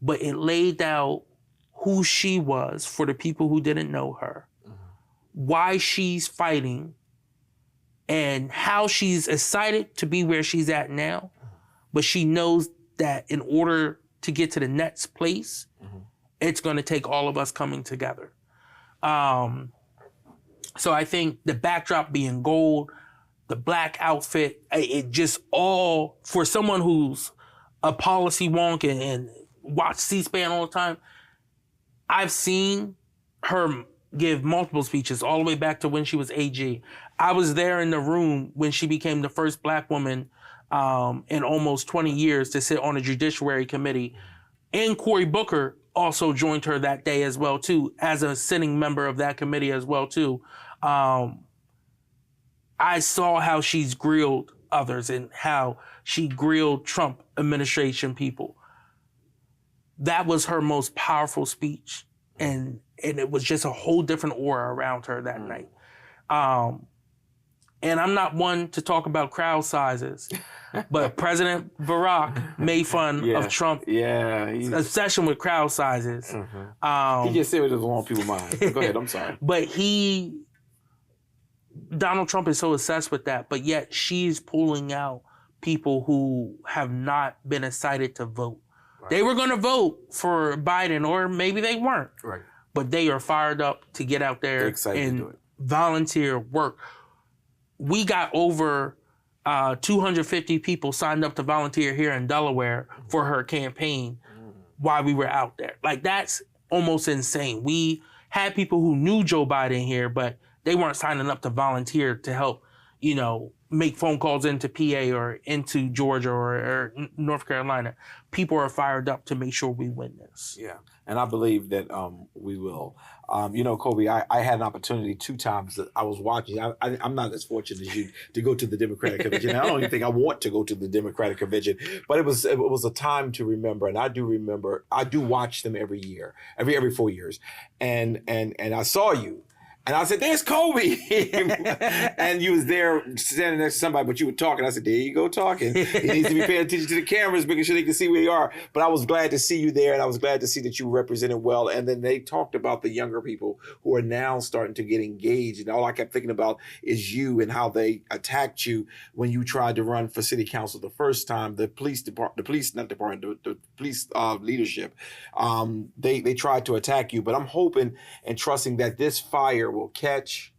but it laid out who she was for the people who didn't know her, why she's fighting, and how she's excited to be where she's at now, but she knows that in order to get to the next place, it's going to take all of us coming together. So I think the backdrop being gold, the black outfit, it just all, for someone who's a policy wonk and watch C-SPAN all the time, I've seen her give multiple speeches all the way back to when she was AG. I was there in the room when she became the first black woman in almost 20 years to sit on a judiciary committee. And Cory Booker also joined her that day as well, too, as a sitting member of that committee as well, too. I saw how she's grilled others and how she grilled Trump administration people. That was her most powerful speech. And it was just a whole different aura around her that night. And I'm not one to talk about crowd sizes, but President Barack made fun of Trump's obsession with crowd sizes. He just said what was on people's minds. Go ahead, I'm sorry. But Donald Trump is so obsessed with that, but yet she's pulling out people who have not been excited to vote. Right. They were going to vote for Biden, or maybe they weren't. Right. But they are fired up to get out there and volunteer work. We got over 250 people signed up to volunteer here in Delaware for her campaign while we were out there. Like, that's almost insane. We had people who knew Joe Biden here, but they weren't signing up to volunteer to help, you know, make phone calls into PA or into Georgia or North Carolina. People are fired up to make sure we win this. Yeah, and I believe that we will. You know, Coby, I had an opportunity 2 times that I was watching. I'm not as fortunate as you to go to the Democratic Convention. I don't even think I want to go to the Democratic Convention, but it was a time to remember, and I do remember. I do watch them every year, every 4 years, and I saw you. And I said, there's Coby. And you was there standing next to somebody, but you were talking. I said, there you go talking. He needs to be paying attention to the cameras, making sure they can see where you are. But I was glad to see you there, and I was glad to see that you represented well. And then they talked about the younger people who are now starting to get engaged. And all I kept thinking about is you and how they attacked you when you tried to run for city council the first time. The police leadership, they tried to attack you. But I'm hoping and trusting that this fire will catch,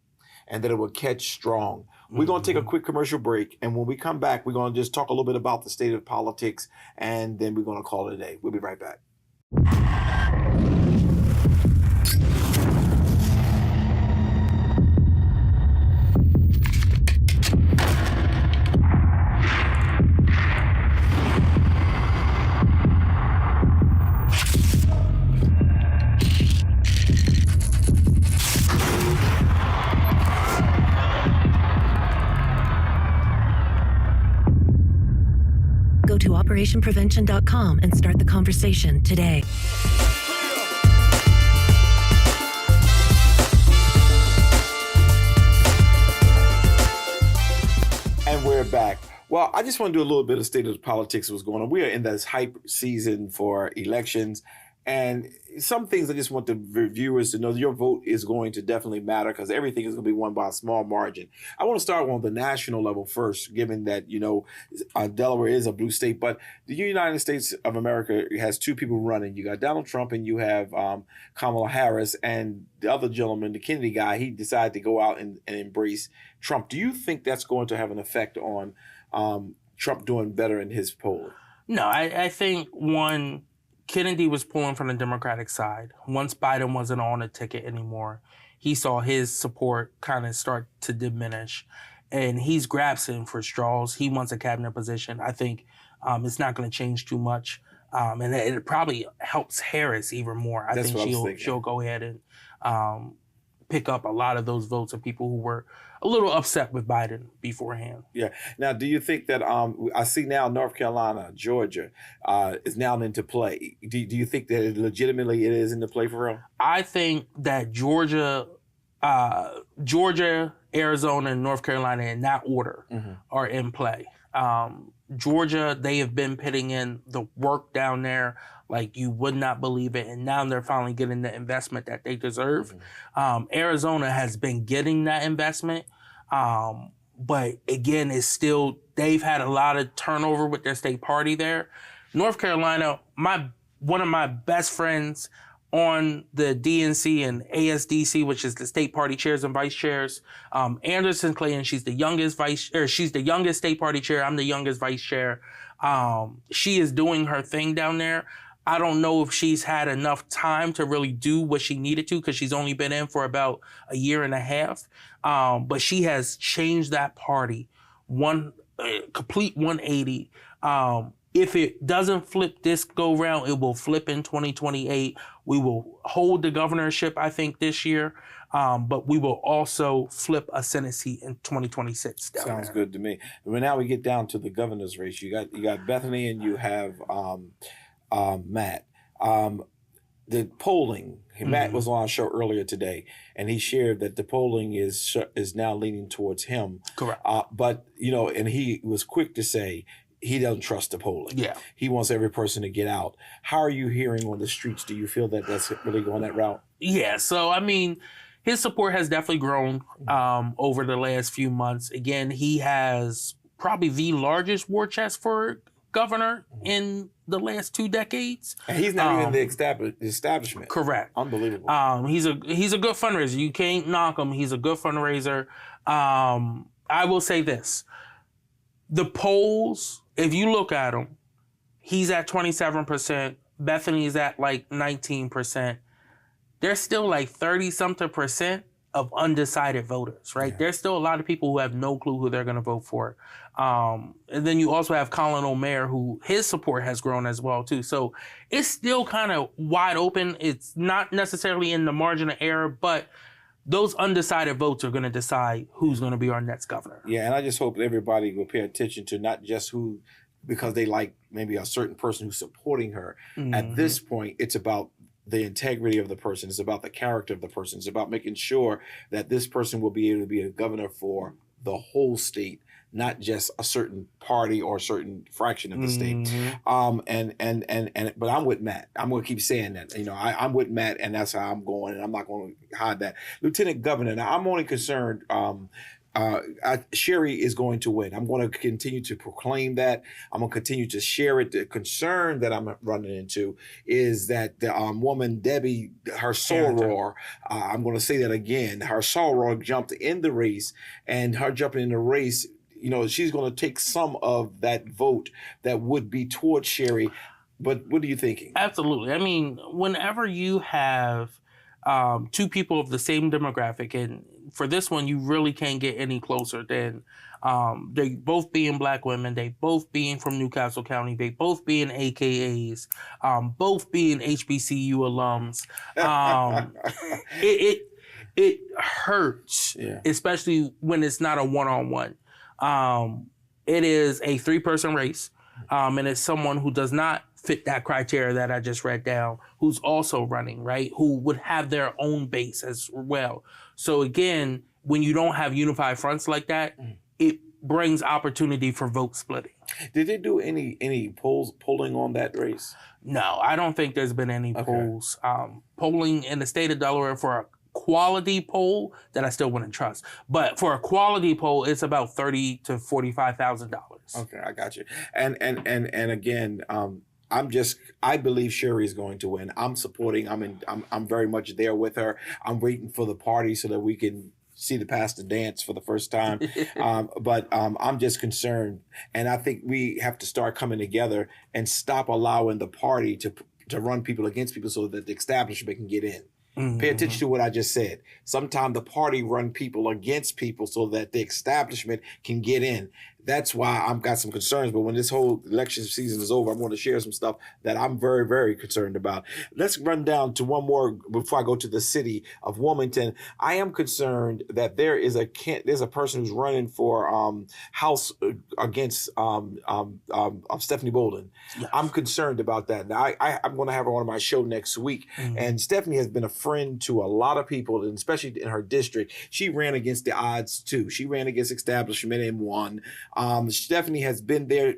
and that it will catch strong. We're going to take a quick commercial break, and when we come back, we're going to just talk a little bit about the state of politics, and then we're going to call it a day. We'll be right back. Go to OperationPrevention.com and start the conversation today. And we're back. Well, I just want to do a little bit of state of politics, what's going on. We are in this hype season for elections, And some things I just want the viewers to know your vote is going to definitely matter because everything is going to be won by a small margin. I want to start on the national level first, given that, Delaware is a blue state, but the United States of America has two people running. You got Donald Trump and you have Kamala Harris, and the other gentleman, the Kennedy guy, he decided to go out and embrace Trump. Do you think that's going to have an effect on Trump doing better in his polling? No, I think Kennedy was pulling from the Democratic side. Once Biden wasn't on the ticket anymore, he saw his support kind of start to diminish. And he's grasping for straws. He wants a cabinet position. I think it's not going to change too much. And it probably helps Harris even more. I think she'll go ahead and pick up a lot of those votes of people who were a little upset with Biden beforehand. Yeah. Now, do you think that I see now North Carolina, Georgia is now into play? Do you think that legitimately it is into play for real? I think that Georgia, Arizona, and North Carolina in that order are in play. Georgia, they have been putting in the work down there like you would not believe it, and now they're finally getting the investment that they deserve. Arizona has been getting that investment, but again, it's still, they've had a lot of turnover with their state party there. North Carolina, one of my best friends on the DNC and ASDC, which is the state party chairs and vice chairs, Anderson Clayton, she's the youngest state party chair. I'm the youngest vice chair. She is doing her thing down there. I don't know if she's had enough time to really do what she needed to because she's only been in for about a year and a half. But she has changed that party complete 180. If it doesn't flip this go round, it will flip in 2028. We will hold the governorship, I think, this year. But we will also flip a Senate seat in 2026. Sounds good to me. But now we get down to the governor's race. You got Bethany and you have Matt. The polling, Matt was on our show earlier today, and he shared that the polling is now leaning towards him. Correct. But, and he was quick to say he doesn't trust the polling. Yeah. He wants every person to get out. How are you hearing on the streets? Do you feel that that's really going that route? Yeah. So, I mean, his support has definitely grown over the last few months. Again, he has probably the largest war chest for governor in the last 2 decades. And he's not even the establishment. Correct. Unbelievable. He's a good fundraiser. You can't knock him. He's a good fundraiser. I will say this. The polls, if you look at him, he's at 27%. Bethany's at like 19%. There's still like 30-something% of undecided voters, right? Yeah. There's still a lot of people who have no clue who they're going to vote for. And then you also have Colin O'Mare, who his support has grown as well, too. So it's still kind of wide open. It's not necessarily in the margin of error, but those undecided votes are going to decide who's going to be our next governor. Yeah, and I just hope everybody will pay attention to not just who, because they like maybe a certain person who's supporting her. At this point, it's about the integrity of the person. It's about the character of the person. It's about making sure that this person will be able to be a governor for the whole state, not just a certain party or a certain fraction of the state. But I'm with Matt. I'm going to keep saying that. I'm with Matt, and that's how I'm going, and I'm not going to hide that. Lieutenant Governor, now I'm only concerned Sherry is going to win. I'm going to continue to proclaim that. I'm going to continue to share it. The concern that I'm running into is that the woman, Debbie, her soror, I'm going to say that again, her soror jumped in the race, and her jumping in the race, she's going to take some of that vote that would be towards Sherry. But what are you thinking? Absolutely. I mean, whenever you have two people of the same demographic, and for this one, you really can't get any closer than they both being Black women, they both being from Newcastle County, they both being AKAs, both being HBCU alums. It hurts, especially when it's not a one-on-one. It is a 3-person race, and it's someone who does not fit that criteria that I just read down, who's also running, right? Who would have their own base as well. So again, when you don't have unified fronts like that, it brings opportunity for vote splitting. Did they do any polling on that race? No, I don't think there's been any polls. Polling in the state of Delaware for a quality poll that I still wouldn't trust. But for a quality poll, it's about $30,000 to $45,000. Okay, I got you. And again, I believe Sherry is going to win. I'm supporting. I'm very much there with her. I'm waiting for the party so that we can see the pastor dance for the first time. But I'm just concerned, and I think we have to start coming together and stop allowing the party to run people against people so that the establishment can get in. Mm-hmm. Pay attention to what I just said. Sometimes the party run people against people so that the establishment can get in. That's why I've got some concerns. But when this whole election season is over, I'm going to share some stuff that I'm very, very concerned about. Let's run down to one more before I go to the city of Wilmington. I am concerned that there's a person who's running for House against Stephanie Bolden. Yes. I'm concerned about that. Now, I'm going to have her on my show next week. Mm-hmm. And Stephanie has been a friend to a lot of people, and especially in her district. She ran against the odds, too. She ran against establishment and won. Stephanie has been there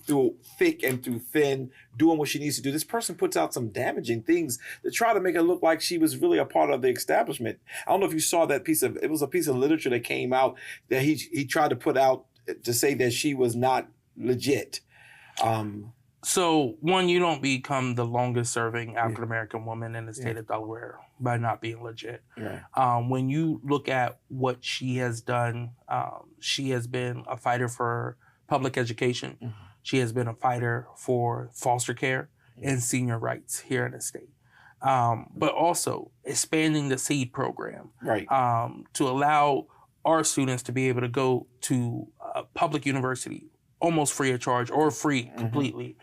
through thick and through thin, doing what she needs to do. This person puts out some damaging things to try to make it look like she was really a part of the establishment. I don't know if you saw that it was a piece of literature that came out that he tried to put out to say that she was not legit. So, one, you don't become the longest serving African-American woman in the state of Delaware by not being legit. Yeah. When you look at what she has done, she has been a fighter for public education. Mm-hmm. She has been a fighter for foster care and senior rights here in the state. But also expanding the SEED program to allow our students to be able to go to a public university almost free of charge or free completely,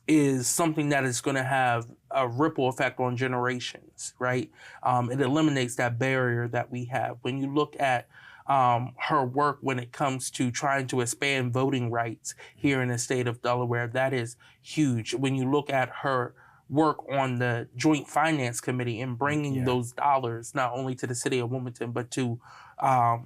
is something that is going to have a ripple effect on generations, right? It eliminates that barrier that we have. When you look at her work when it comes to trying to expand voting rights here in the state of Delaware, that is huge. When you look at her work on the Joint Finance Committee and bringing those dollars not only to the city of Wilmington, but to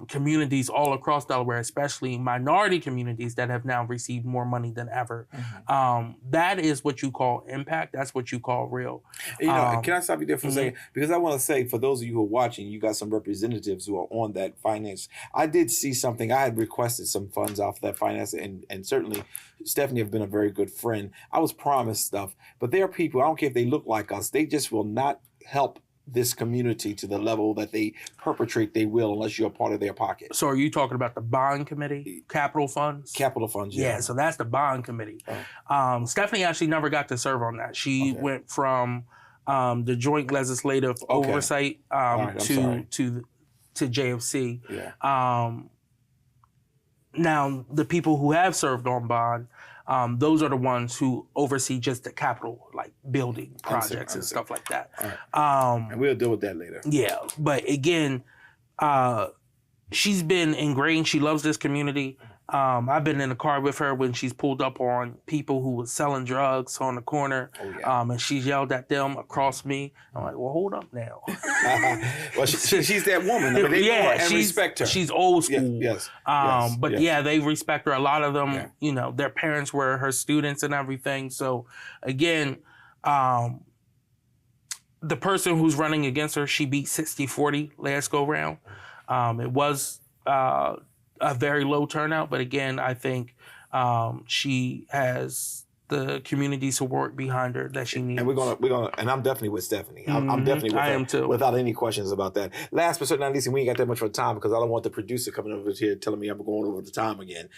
communities all across Delaware, especially minority communities that have now received more money than ever. Mm-hmm. That is what you call impact. That's what you call real. Can I stop you there for a second? Because I want to say, for those of you who are watching, you got some representatives who are on that finance. I did see something. I had requested some funds off that finance, and certainly Stephanie have been a very good friend. I was promised stuff, but there are people, I don't care if they look like us, they just will not help this community to the level that they perpetrate they will unless you're a part of their pocket. So are you talking about the bond committee, capital funds? Capital funds, yeah. Yeah, so that's the bond committee. Oh. Stephanie actually never got to serve on that. She went from the joint legislative oversight to JFC. Yeah. Now, the people who have served on bond, those are the ones who oversee just the capital, like building projects and stuff like that. Right. And we'll deal with that later. Yeah, but again, she's been ingrained. She loves this community. I've been in the car with her when she's pulled up on people who were selling drugs on the corner, and she's yelled at them across me. I'm like, well, hold up now. Well, she's that woman. I mean, they know her and respect her. She's old school. Yes. But they respect her. A lot of them, their parents were her students and everything. So again, the person who's running against her, she beat 60-40 last go round. It was a very low turnout, but again, I think she has the community support behind her that she needs. And we're gonna, and I'm definitely with Stephanie. I'm definitely with her. I am too. Without any questions about that. Last but certainly not least, and we ain't got that much for time because I don't want the producer coming over here telling me I'm going over the time again.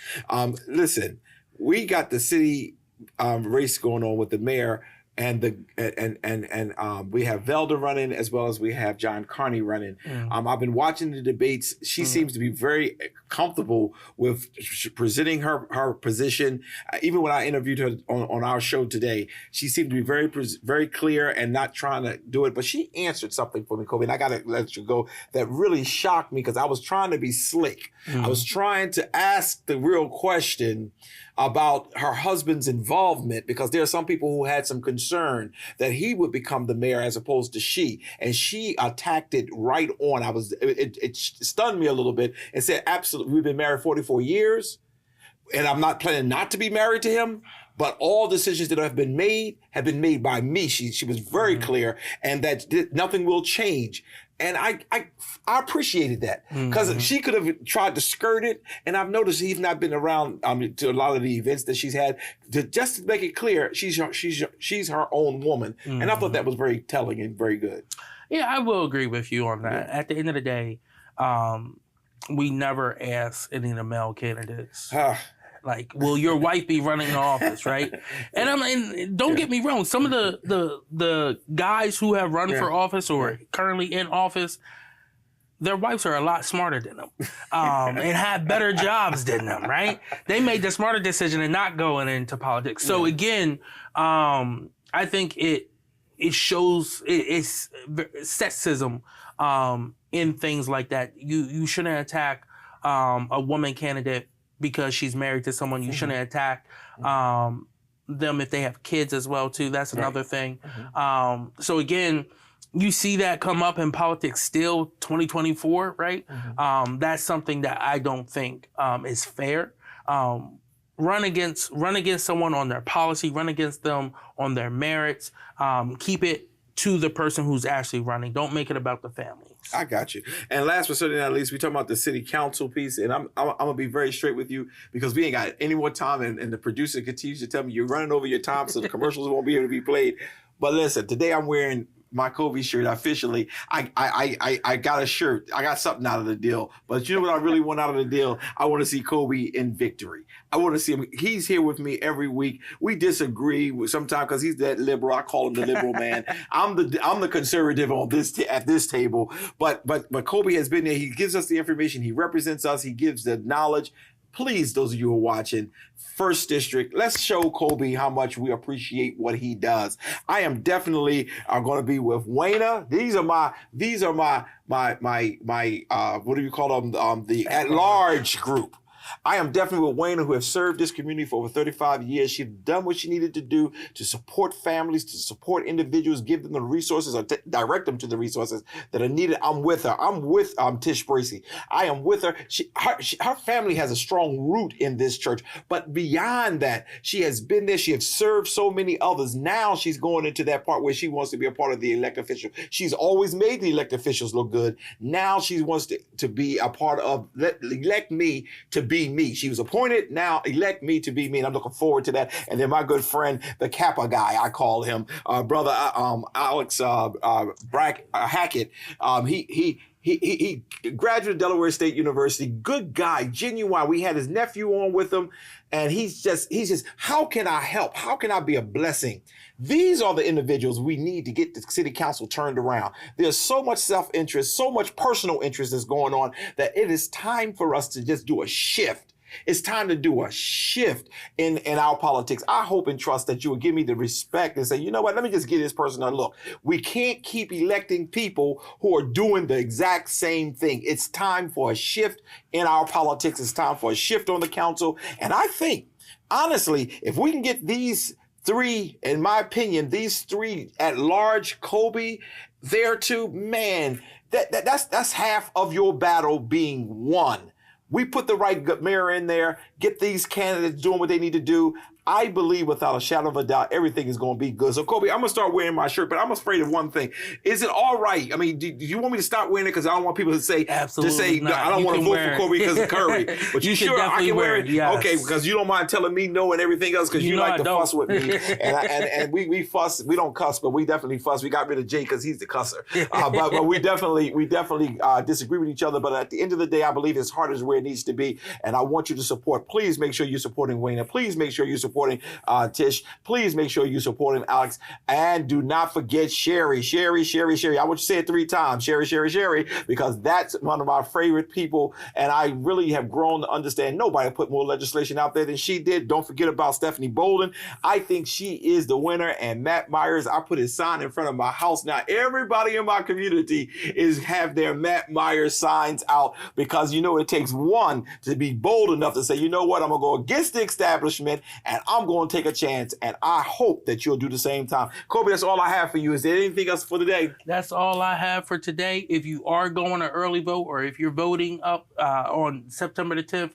Listen, we got the city race going on with the mayor. And we have Velda running as well as we have John Carney running. I've been watching the debates. She seems to be very comfortable with presenting her position. Even when I interviewed her on our show today, she seemed to be very clear and not trying to do it. But she answered something for me, Coby, and I got to let you go, that really shocked me because I was trying to be slick. I was trying to ask the real question about her husband's involvement, because there are some people who had some concern that he would become the mayor as opposed to she, and she attacked it right on. It stunned me a little bit and said, absolutely, we've been married 44 years, and I'm not planning not to be married to him. But all decisions that have been made by me. She was very clear, and that nothing will change. And I appreciated that, because she could have tried to skirt it. And I've noticed he's not been around to a lot of the events that she's had, just to make it clear she's her own woman. And I thought that was very telling and very good. Yeah, I will agree with you on that. At the end of the day, we never ask any of the male candidates. Like, will your wife be running in office, right? And I mean, don't get me wrong. Some of the guys who have run for office or currently in office, their wives are a lot smarter than them and have better jobs than them, right? They made the smarter decision in not going into politics. So again, I think it shows it's sexism in things like that. You shouldn't attack a woman candidate because she's married to someone. You shouldn't attack them if they have kids as well too. That's another thing. So again, you see that come up in politics still, 2024, right? That's something that I don't think is fair. Run against someone on their policy, run against them on their merits. Keep it to the person who's actually running. Don't make it about the family. I got you. And last but certainly not least, we talking about the city council piece, and I'm gonna be very straight with you, because we ain't got any more time, and the producer continues to tell me you're running over your time, so the commercials won't be able to be played. But listen, today I'm wearing my Coby shirt officially. I got a shirt. I got something out of the deal. But you know what I really want out of the deal? I want to see Coby in victory. I want to see him. He's here with me every week. We disagree with sometimes because he's that liberal. I call him the liberal man. I'm the conservative on at this table. But Coby has been there. He gives us the information. He represents us. He gives the knowledge. Please, those of you who are watching, First District, let's show Coby how much we appreciate what he does. I am definitely going to be with Wayna. These are my what do you call them? The at-large group. I am definitely with Wayna, who have served this community for over 35 years. She's done what she needed to do to support families, to support individuals, give them the resources, or direct them to the resources that are needed. I'm with her. I'm with Tish Bracey. I am with her. Her family has a strong root in this church. But beyond that, she has been there. She has served so many others. Now she's going into that part where she wants to be a part of the elected official. She's always made the elected officials look good. Now she wants to be a part of, elect me to be me. She was appointed. Now elect me to be me, and I'm looking forward to that. And then my good friend, the Kappa guy, I call him, brother Alex Hackett. He graduated Delaware State University. Good guy, genuine. We had his nephew on with him, and he's just, how can I help? How can I be a blessing? These are the individuals we need to get the city council turned around. There's so much self-interest, so much personal interest that's going on, that it is time for us to just do a shift. It's time to do a shift in our politics. I hope and trust that you will give me the respect and say, you know what, let me just give this person a look. We can't keep electing people who are doing the exact same thing. It's time for a shift in our politics. It's time for a shift on the council. And I think, honestly, if we can get these three, in my opinion, these three at large, Coby, there too, man, that's half of your battle being won. We put the right mayor in there, get these candidates doing what they need to do. I believe without a shadow of a doubt, everything is going to be good. So, Coby, I'm going to start wearing my shirt, but I'm afraid of one thing. Is it all right? I mean, do you want me to stop wearing it? Because I don't want people to say, no, I don't want to vote for Coby because of Curry. But you sure I can wear it? Yes. Okay, because you don't mind telling me no and everything else, because you like to fuss with me. and we fuss. We don't cuss, but we definitely fuss. We got rid of Jay because he's the cusser. But we definitely disagree with each other. But at the end of the day, I believe his heart is where it needs to be. And I want you to support. Please make sure you're supporting Wayne. Please make sure you're supporting supporting Tish. Please make sure you're supporting Alex. And do not forget Sherry. Sherry. I want you to say it 3 times. Sherry, because that's one of my favorite people. And I really have grown to understand nobody put more legislation out there than she did. Don't forget about Stephanie Bolden. I think she is the winner. And Matt Myers, I put his sign in front of my house. Now, everybody in my community have their Matt Myers signs out because, it takes one to be bold enough to say, you know what, I'm going to go against the establishment and I'm going to take a chance. And I hope that you'll do the same time. Coby, that's all I have for you. Is there anything else for today? That's all I have for today. If you are going to early vote or if you're voting up on September the 10th,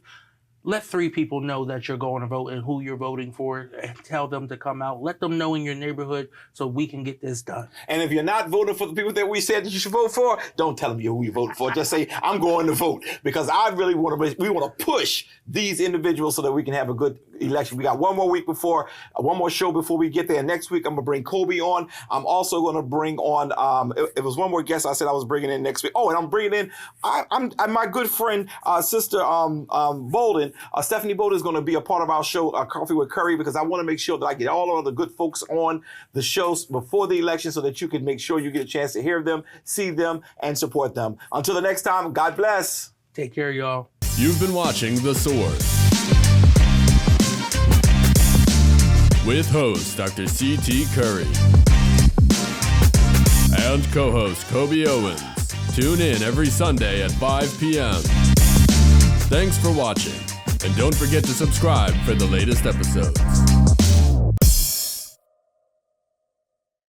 let 3 people know that you're going to vote and who you're voting for and tell them to come out. Let them know in your neighborhood so we can get this done. And if you're not voting for the people that we said that you should vote for, don't tell them who you voted for. Just say, I'm going to vote because I really want to push these individuals so that we can have a good election. We got one more week before, one more show before we get there. Next week, I'm going to bring Coby on. I'm also going to bring on, it was one more guest I said I was bringing in next week. Oh, and I'm bringing in, I'm my good friend, sister Bolden. Stephanie Bolden is going to be a part of our show, Coffee with Curry, because I want to make sure that I get all of the good folks on the shows before the election so that you can make sure you get a chance to hear them, see them, and support them. Until the next time, God bless. Take care, y'all. You've been watching The Source with host Dr. C.T. Curry and co-host Coby Owens. Tune in every Sunday at 5 p.m. Thanks for watching, and don't forget to subscribe for the latest episodes.